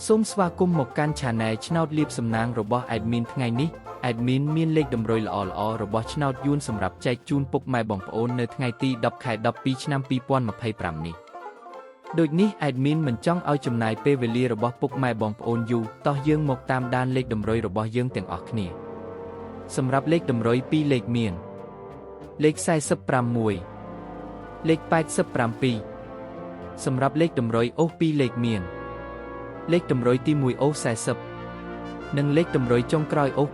សូមស្វាគមន៍មកកាន់ Channel ឆ្នោតលៀបសំណាងរបស់ Admin ថ្ងៃនេះ Admin មានលេខតម្រុយល្អៗរបស់ឆ្នោតយួនសម្រាប់ចែកជូនពុកម៉ែបងប្អូននៅថ្ងៃទី10 ខែ 12 ឆ្នាំ 2025 នេះដូចនេះ Admin មិនចង់ឲ្យចំណាយពេលវេលារបស់ពុកម៉ែបងប្អូនយូរតោះយើងមកតាមដានលេខតម្រុយរបស់យើងទាំងអស់គ្នាសម្រាប់លេខតម្រុយ2លេខមានលេខ46លេខ87សម្រាប់លេខតម្រុយអូស2លេខមានលេខតម្រុយទី1អូស40និងលេខតម្រុយចុងក្រោយអូស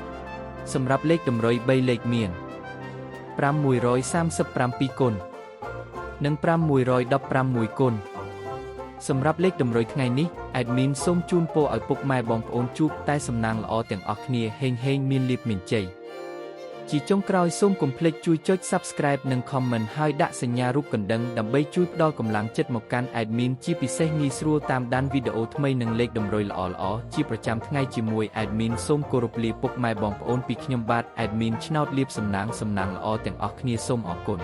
80សម្រាប់លេខតម្រុយ3លេខមាន537គុណនិង516គុណសម្រាប់លេខតម្រុយថ្ងៃនេះ Admin សូមជូនពរឲ្យពុកម៉ែបងប្អូនជួបតែសំណាងល្អទាំងអស់គ្នាហេងមានលាភមានជ័យជាចុងក្រោយសូមកុំភ្លេចជួយចុច Subscribe និង Comment ហើយដាក់សញ្ញារូបកណ្ដឹងដើម្បីជួយផ្ដល់កម្លាំងចិត្តមកកាន់ Admin ជាពិសេសងាយស្រួលតាមដានវីដេអូថ្មីនិងលេខតម្រុយល្អៗជាប្រចាំថ្ងៃជាមួយ Admin សូមគោរពលាពុកម៉ែបងប្អូនពីខ្ញុំបាទ Admin ឆ្នោតលៀបសំណាងល្អទាំងអស់គ្នាសូមអរគុណ